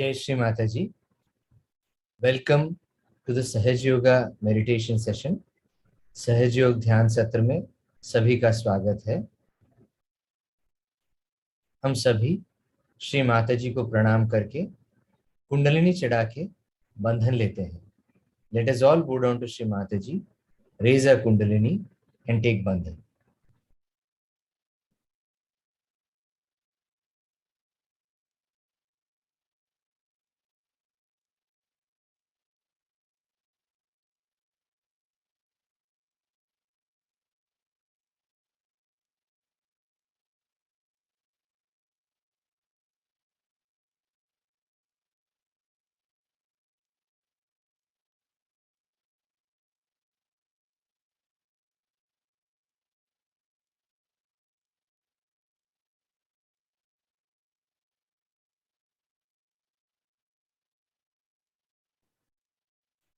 जय श्री माता जी। Welcome to the सहज yoga meditation session. सहज योग ध्यान सत्र में सभी का स्वागत है। हम सभी श्री माता जी को प्रणाम करके कुंडलिनी चढ़ा के बंधन लेते हैं। Let us all go down to Shri Mata ji, raise a kundalini and take bandhan.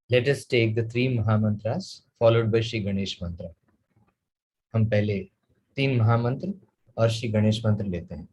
Let us take the three Mahamantras followed by Shri Ganesh mantra. हम पहले 3 महामंत्र और श्री गणेश मंत्र लेते हैं।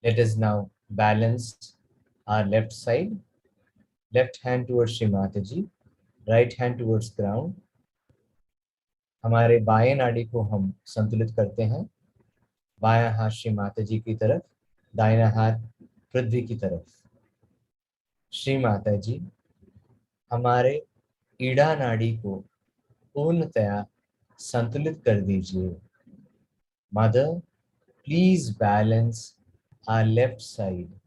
Let us now balance our left side, left hand towards Shri Mata Ji, right hand towards ground. हमारे बाएं नाड़ी को हम संतुलित करते हैं। बायां हाथ श्री माता जी की तरफ, दाहिना हाथ पृथ्वी की तरफ। श्री माता जी, हमारे ईड़ा नाड़ी को पूर्णतया संतुलित कर दीजिए। Mother, please balance our left side.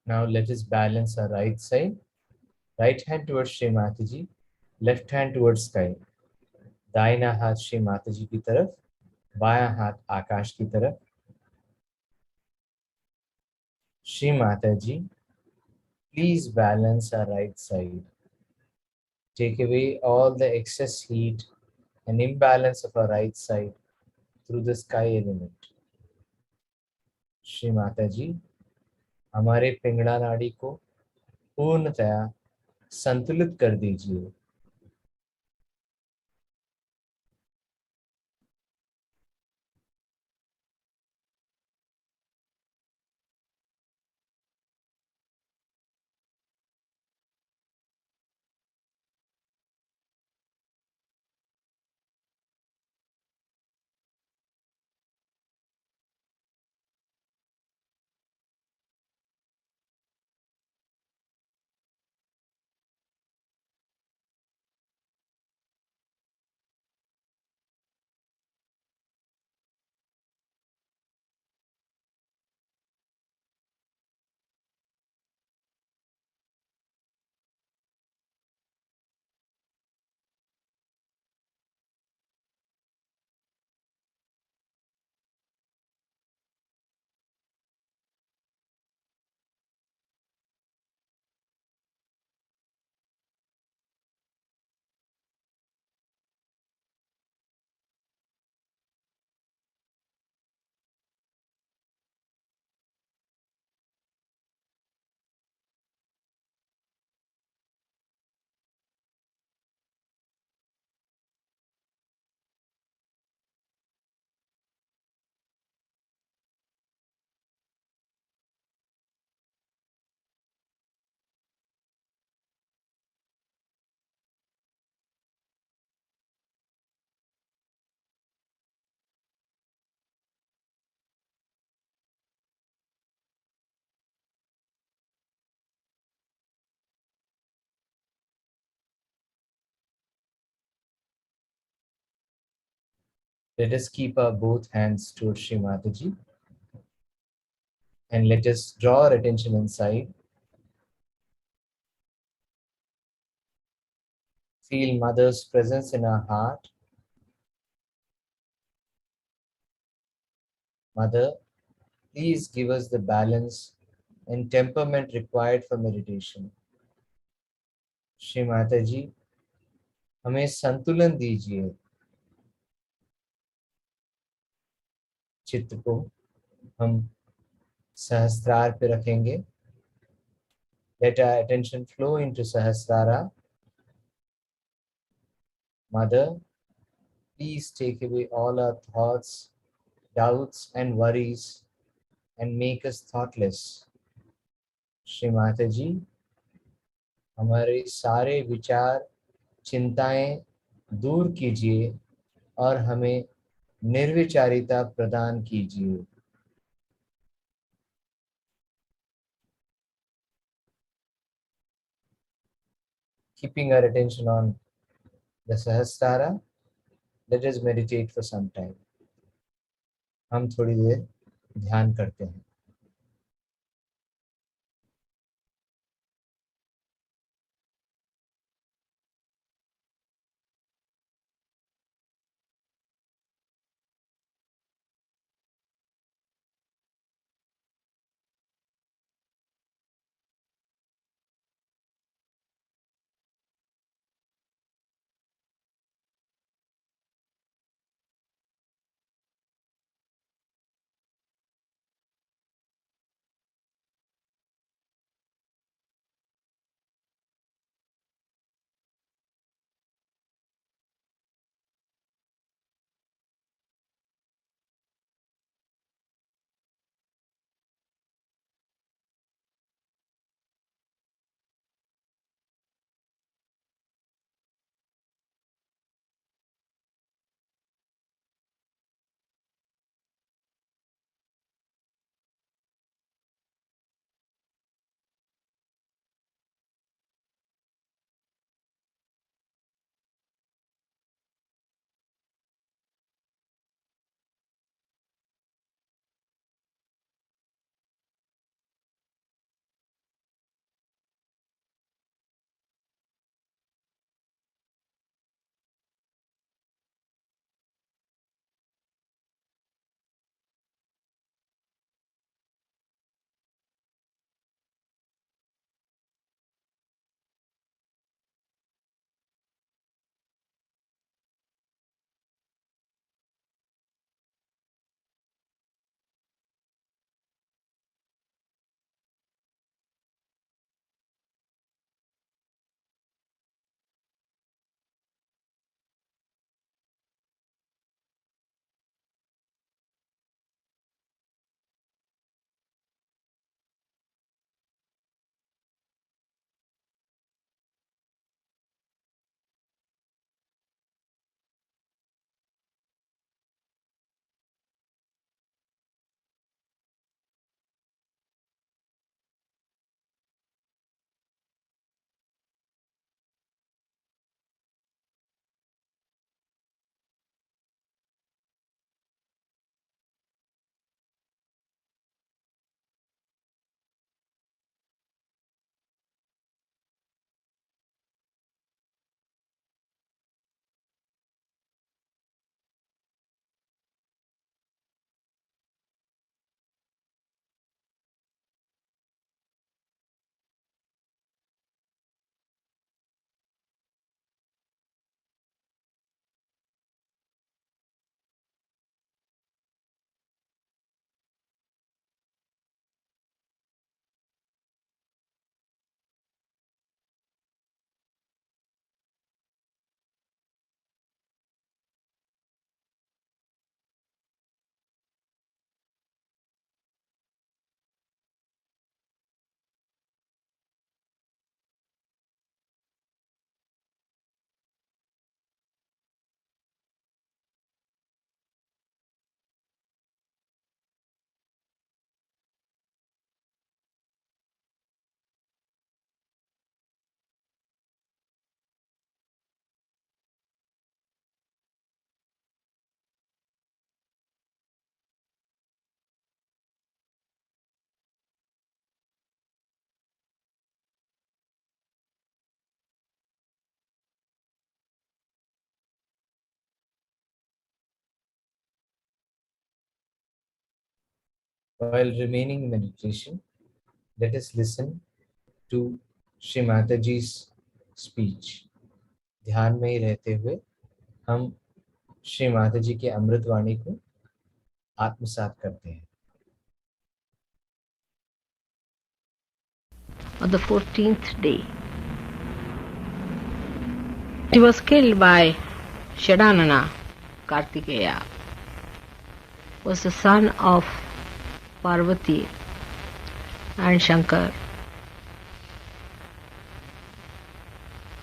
Now let us balance our right side. Right hand towards Shri Mata ji, left hand towards sky. दाहिना हाथ श्री माता जी की तरफ, बायां हाथ आकाश की तरफ। श्री माता जी, please balance our right side. Take away all the excess heat and imbalance of our right side through the sky element. Shri Mata जी, हमारे पिंगला नाड़ी को पूर्णतया संतुलित कर दीजिए। Let us keep our both hands towards Shri Mataji and let us draw our attention inside. Feel Mother's presence in our heart. Mother, please give us the balance and temperament required for meditation. Shri Mata जी, हमें संतुलन दीजिए. चित्त को हम सहस्त्रार पे रखेंगे. Let our attention flow into Sahasrara. Mother, please take away all our thoughts, doubts and worries and make us thoughtless. Shri Mata जी, हमारे सारे विचार, चिंताएं दूर कीजिए और हमें निर्विचारिता प्रदान कीजिए. Keeping our attention on the Sahasrara, let us meditate for some time. हम थोड़ी देर ध्यान करते हैं. While remaining in meditation, let us listen to Shri Mataji's speech. ध्यान में ही रहते हुए हम श्री माता जी के अमृत वाणी को आत्मसात करते हैं. On the 14th day, he was killed by Shadanana Kartikeya, was the son of Parvati and Shankar,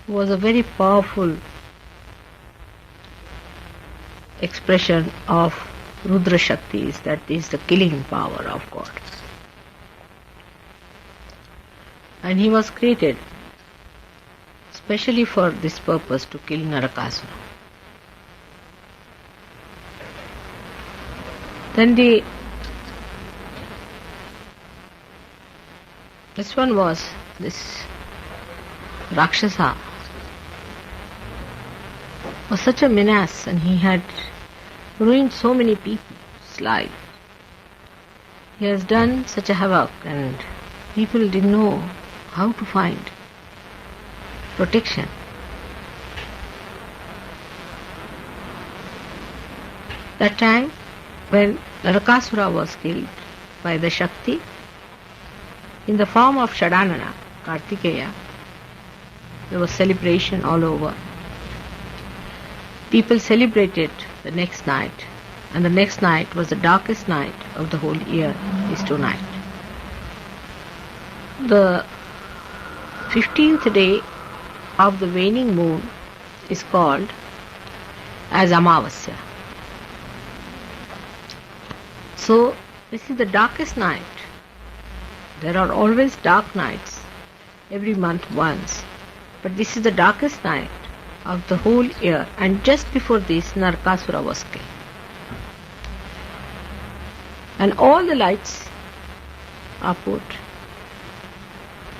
who was a very powerful expression of Rudra Shaktis, that is the killing power of God. And he was created specially for this purpose, to kill Narakasura. Then this one was this Rakshasa was such a menace, and he had ruined so many people's lives. He has done such a havoc, and people didn't know how to find protection. That time when Narakasura was killed by the Shakti in the form of Shadanana Kartikeya, there was celebration all over. People celebrated the next night, and the next night was the darkest night of the whole year, is tonight. The 15th day of the waning moon is called as Amavasya. So this is the darkest night. There are always dark nights, every month once, but this is the darkest night of the whole year, and just before this Narakasura was killed. And all the lights are put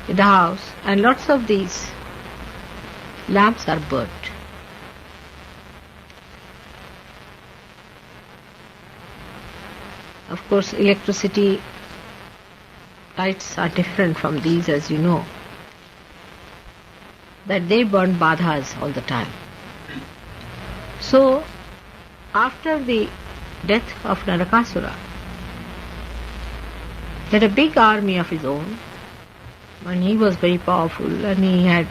in the house, and lots of these lamps are burnt. Of course, electricity lights are different from these, as you know, that they burn badhas all the time. So, after the death of Narakasura, he had a big army of his own, and he was very powerful, and he had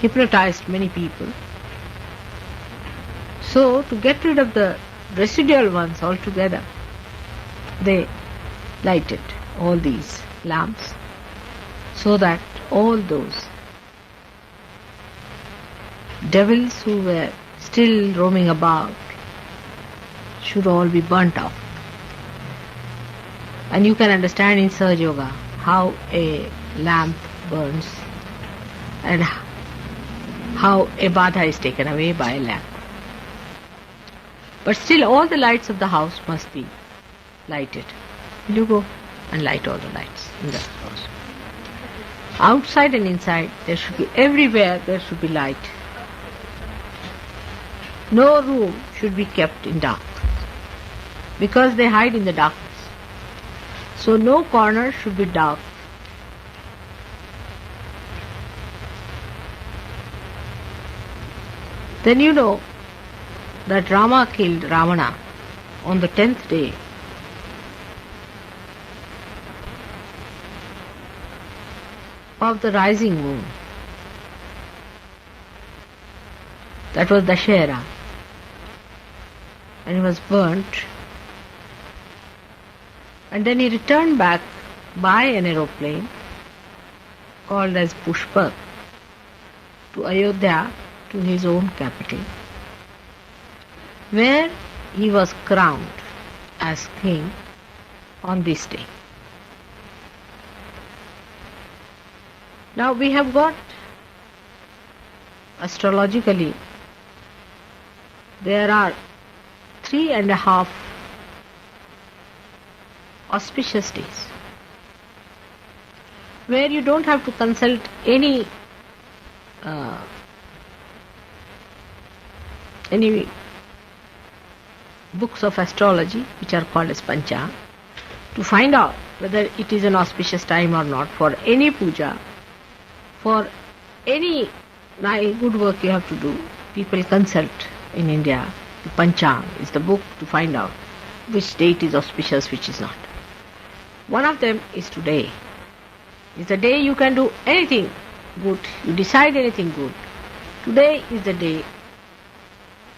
hypnotized many people. So, to get rid of the residual ones altogether, they lighted all these lamps so that all those devils who were still roaming about should all be burnt off. And you can understand in Sahaja Yoga how a lamp burns and how a badha is taken away by a lamp. But still all the lights of the house must be lighted. Will you go and light all the lights in the house? Outside and inside, there should be, everywhere there should be light. No room should be kept in dark, because they hide in the darkness. So no corner should be dark. Then you know that Rama killed Ravana on the 10th day. Of the rising moon. That was Dashera, and he was burnt, and then he returned back by an aeroplane called as Pushpak to Ayodhya, to his own capital, where he was crowned as king on this day. Now we have got, astrologically, there are 3.5 auspicious days where you don't have to consult any books of astrology, which are called as Pancha, to find out whether it is an auspicious time or not, for any puja, for any good work you have to do, people consult in India. The Panchang is the book to find out which date is auspicious, which is not. One of them is today. It's the day you can do anything good, you decide anything good. Today is the day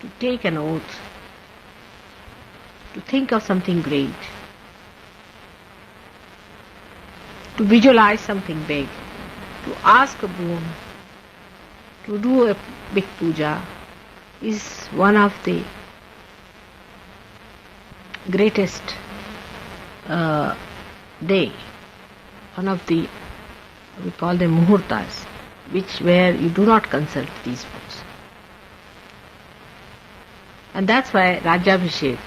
to take an oath, to think of something great, to visualize something big, to ask a boon, to do a big puja is one of the greatest day, one of the, we call them muhurtas, where you do not consult these books. And that's why Rajabhishek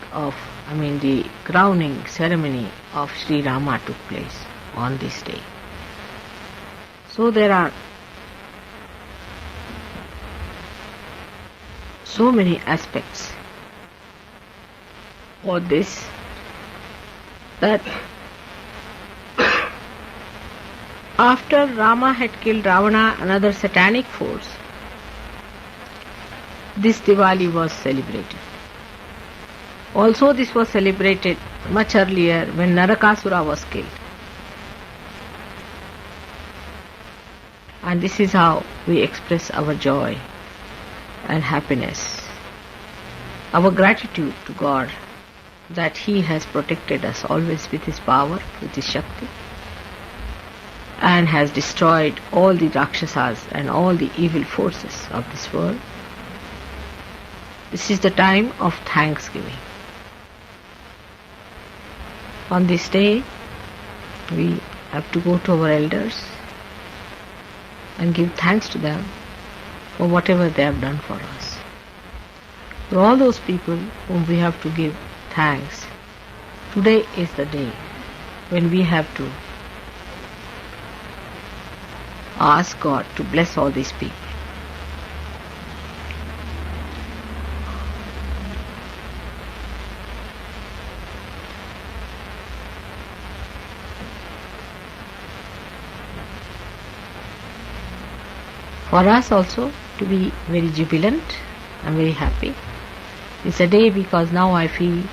the crowning ceremony of Sri Rama took place on this day. So there are so many aspects of this that after Rama had killed Ravana, another satanic force, this Diwali was celebrated. Also this was celebrated much earlier when Narakasura was killed. And this is how we express our joy and happiness, our gratitude to God that He has protected us always with His power, with His Shakti, and has destroyed all the Rakshasas and all the evil forces of this world. This is the time of thanksgiving. On this day, we have to go to our elders and give thanks to them for whatever they have done for us. For all those people whom we have to give thanks, today is the day when we have to ask God to bless all these people. For us also to be very jubilant and very happy. It's a day because now I feel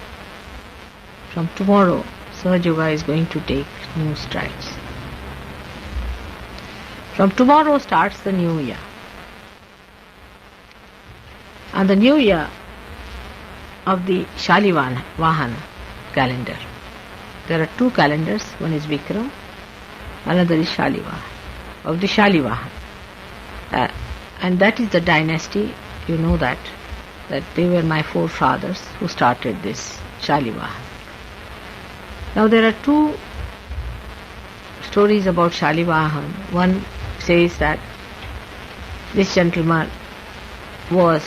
from tomorrow Sahaja is going to take new strides. From tomorrow starts the new year. And the new year of the Shalivahan calendar. There are two calendars, one is Vikram, another is Shalivahan, of the Shalivahan. And that is the dynasty, you know that they were my forefathers who started this Shalivahan. Now there are two stories about Shalivahan. One says that this gentleman was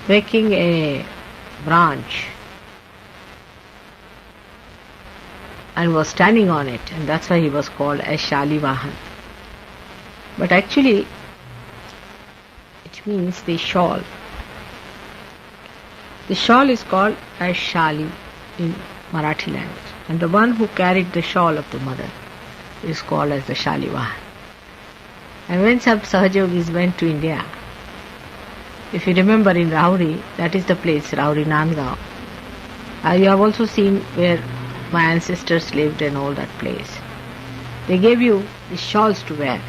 breaking a branch and was standing on it, and that's why he was called as Shalivahan. But actually it means the shawl. The shawl is called as Shali in Marathi language, and the one who carried the shawl of the mother is called as the Shalivahan. And when some Sahajogis went to India, if you remember in Rauri, that is the place, Rauri Nandgaon. You have also seen where my ancestors lived and all that place. They gave you the shawls to wear.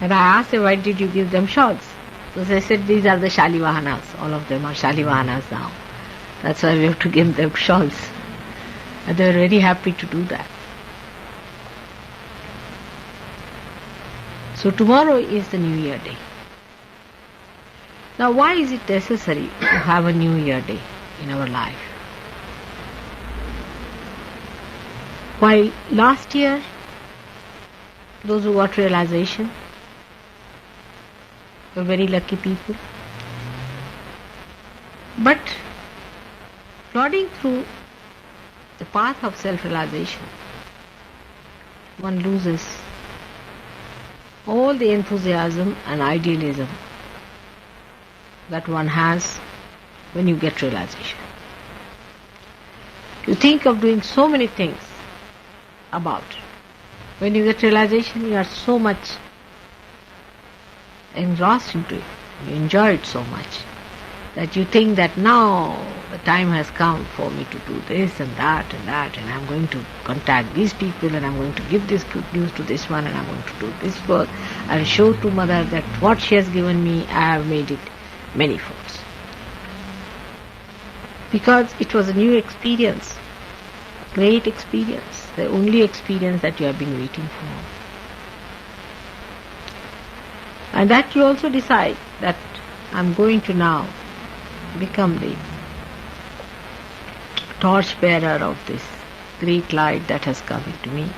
And I asked them, why did you give them shawls? So they said, these are the Shalivahanas. All of them are Shalivahanas now. That's why we have to give them shawls. And they were very happy to do that. So tomorrow is the New Year day. Now why is it necessary to have a New Year day in our life? While last year, those who got realization were very lucky people. But plodding through the path of self-realization, one loses all the enthusiasm and idealism that one has when you get realization. You think of doing so many things about it. When you get realization, you are so much engrossed into it. You enjoy it so much that you think that now the time has come for me to do this and that and that, and I'm going to contact these people, and I'm going to give this good news to this one, and I'm going to do this work and show to mother that what she has given me, I have made it many folds. Because it was a new experience, great experience, the only experience that you have been waiting for. And that you also decide that I'm going to now become the torch bearer of this great light that has come into me.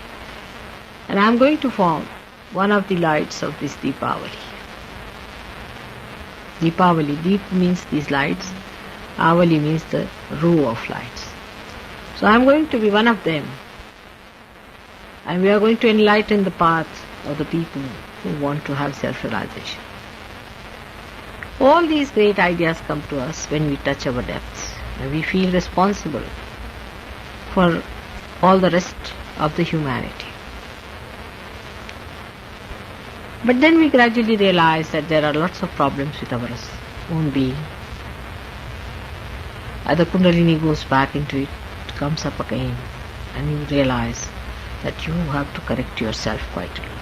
And I'm going to form one of the lights of this Deepavali. Deepavali, Deep means these lights, Avali means the row of lights. So I'm going to be one of them. And we are going to enlighten the path of the people who want to have self-realization. All these great ideas come to us when we touch our depths, and we feel responsible for all the rest of the humanity. But then we gradually realize that there are lots of problems with our own being. As the Kundalini goes back into it, it comes up again, and you realize that you have to correct yourself quite a lot.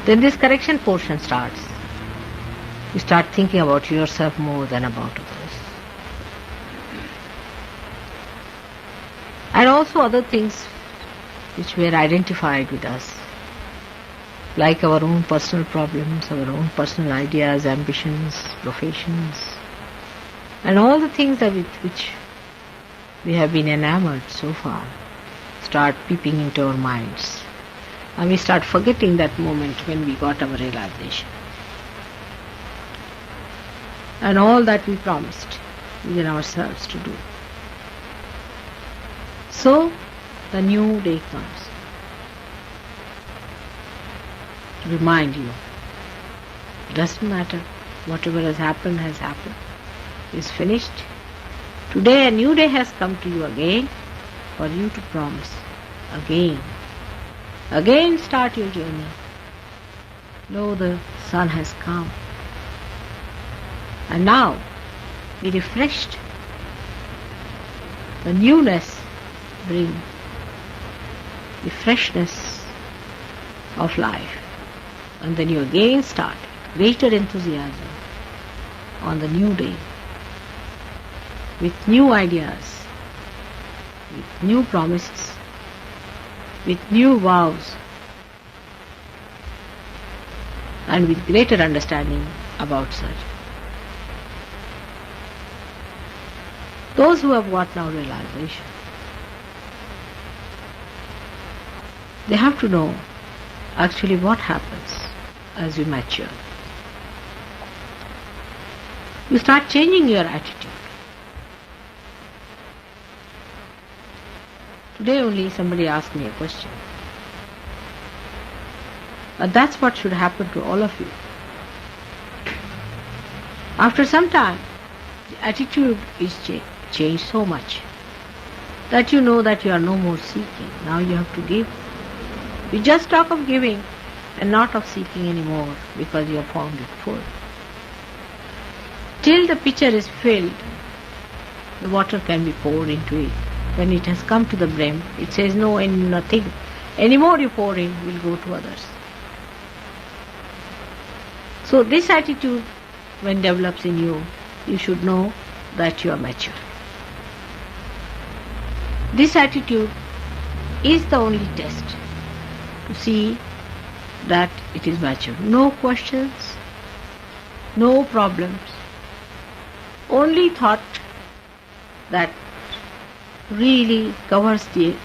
Then this correction portion starts. You start thinking about yourself more than about others. And also other things which were identified with us, like our own personal problems, our own personal ideas, ambitions, professions, and all the things that with which we have been enamored so far, start peeping into our minds. And we start forgetting that moment when we got our realization. And all that we promised within ourselves to do. So, the new day comes to remind you, it doesn't matter, whatever has happened, is finished. Today a new day has come to you again for you to promise again. Again start your journey. Lo, the sun has come. And now, be refreshed. The newness brings the freshness of life. And then you again start greater enthusiasm on the new day with new ideas, with new promises, with new vows, and with greater understanding about such. Those who have got now realization, they have to know actually what happens as you mature. You start changing your attitude. Today only somebody asked me a question. But that's what should happen to all of you. After some time, the attitude is changed so much that you know that you are no more seeking. Now you have to give. You just talk of giving and not of seeking anymore because you have found it full. Till the pitcher is filled, the water can be poured into it. When it has come to the brim, it says no and nothing. Any more you pour in will go to others. So this attitude, when develops in you, you should know that you are mature. This attitude is the only test to see that it is mature. No questions, no problems, only thought that really covers the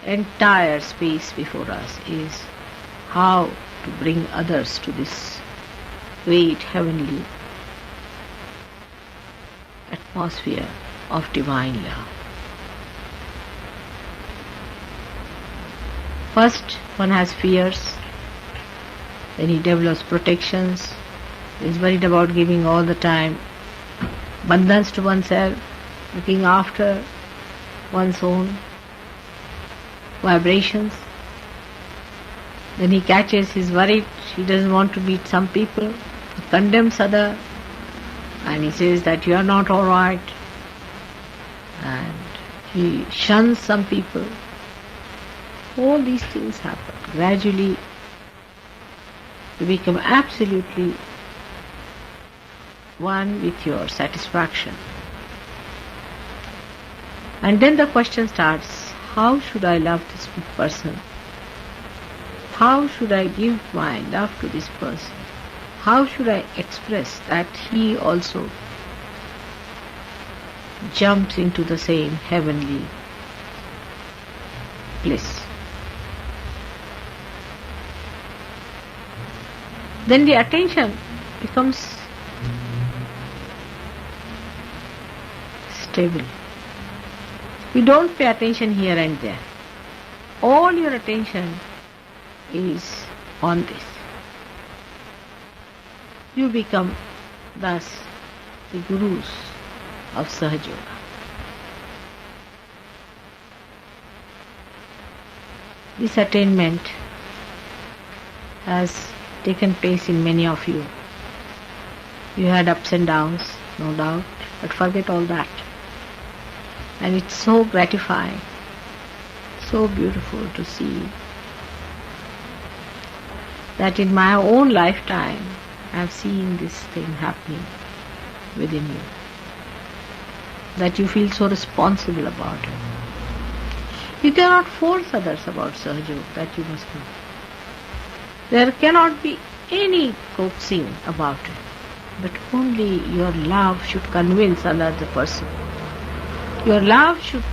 entire space before us is how to bring others to this great heavenly atmosphere of divine love. First, one has fears, then he develops protections, is worried about giving all the time bandhans to oneself, looking after, one's own vibrations. Then he catches, he's worried, he doesn't want to meet some people, he condemns other, and he says that you are not alright, and he shuns some people. All these things happen. Gradually, you become absolutely one with your satisfaction. And then the question starts, how should I love this person? How should I give my love to this person? How should I express that he also jumps into the same heavenly bliss? Then the attention becomes stable. You don't pay attention here and there. All your attention is on this. You become thus the gurus of Sahaja. This attainment has taken place in many of you. You had ups and downs, no doubt, but forget all that. And it's so gratifying, so beautiful to see that in my own lifetime I have seen this thing happening within you, that you feel so responsible about it. You cannot force others about Sahaja, that you must know. There cannot be any coaxing about it, but only your love should convince another person. Your love should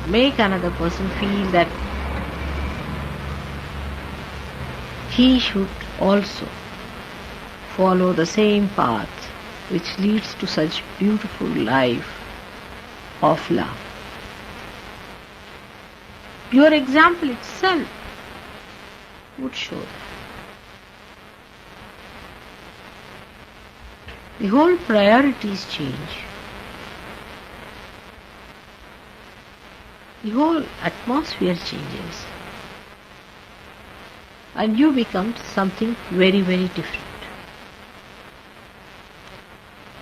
make another person feel that he should also follow the same path which leads to such beautiful life of love. Your example itself would show that. The whole priorities change. The whole atmosphere changes. And you become something very, very different.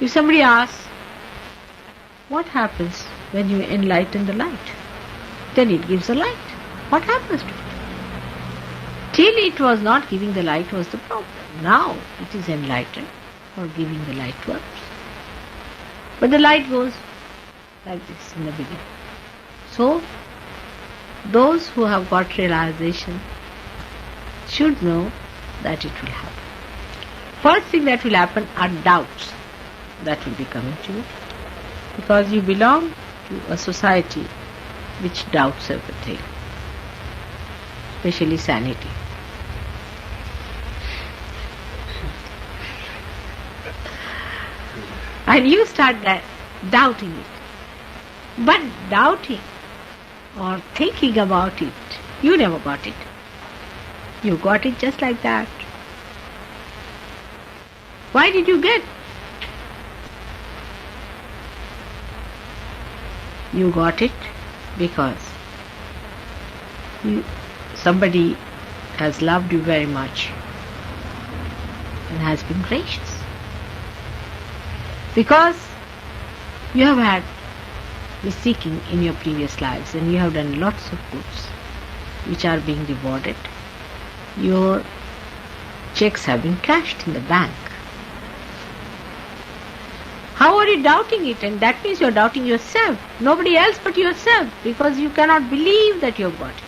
If somebody asks, what happens when you enlighten the light? Then it gives the light. What happens to it? Till it was not giving the light was the problem. Now it is enlightened or giving the light to others. But the light goes like this in the beginning. So, those who have got realization should know that it will happen. First thing that will happen are doubts that will be coming to you, because you belong to a society which doubts everything, especially sanity. And you start doubting it. But doubting or thinking about it, you never got it. You got it just like that. Why did you get? You got it because somebody has loved you very much and has been gracious. Because you have had the seeking in your previous lives and you have done lots of goods which are being rewarded. Your checks have been cashed in the bank. How are you doubting it? And that means you are doubting yourself, nobody else but yourself, because you cannot believe that you have got it.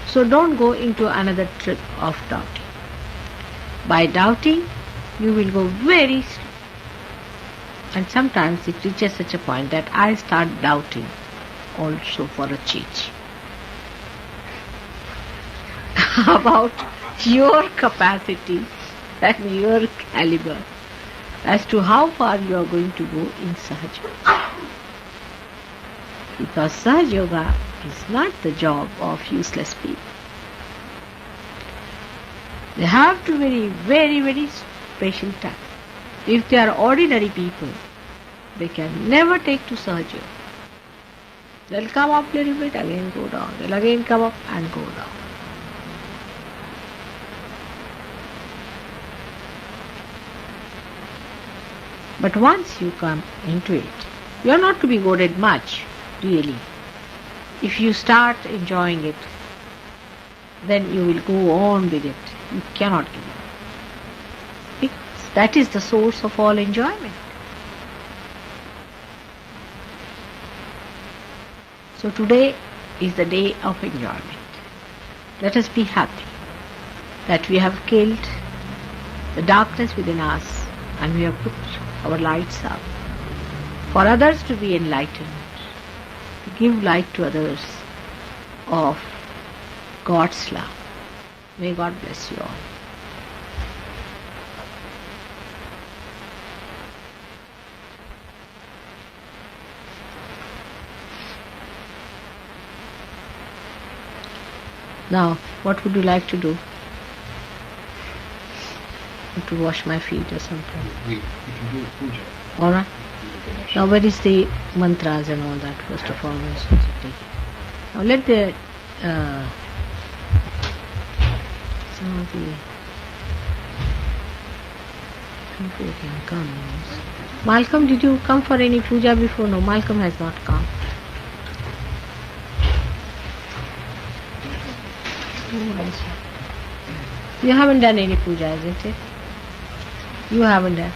So don't go into another trip of doubting. By doubting, you will go very slow. And sometimes it reaches such a point that I start doubting also for a change about your capacity and your caliber as to how far you are going to go in Sahaja. Because Sahaja Yoga is not the job of useless people. They have to be very, very special time. If they are ordinary people, they can never take to Sahaja. They'll come up a little bit, again go down. They'll again come up and go down. But once you come into it, you're not to be goaded much, really. If you start enjoying it, then you will go on with it. You cannot give up. Because that is the source of all enjoyment. So today is the day of enjoyment. Let us be happy that we have killed the darkness within us and we have put our lights up for others to be enlightened, to give light to others of God's love. May God bless you all. Now, what would you like to do? To wash my feet or something? We can do puja. Alright. We can do Ganesh. Now, where is the mantras and all that? First of all, we should take it. Now, let the some of the people can come. Malcolm, did you come for any puja before? No, Malcolm has not come. You haven't done any puja, isn't it? You haven't done.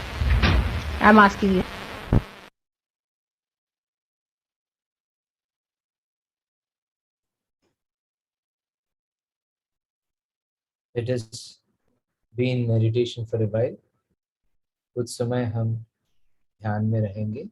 I'm asking you. It has been meditation for a while. कुछ समय हम ध्यान में रहेंगे.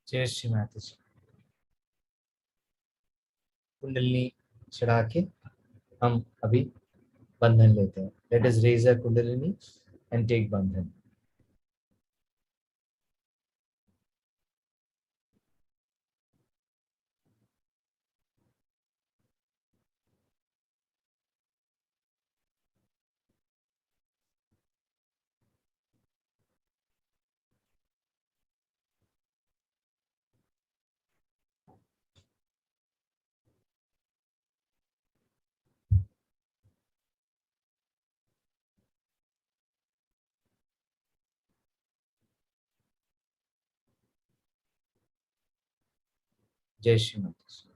जय श्री माता जी। कुंडलिनी चढ़ा के हम अभी बंधन लेते हैं। Let us raise a kundalini and take bandhan. जय श्री माता जी।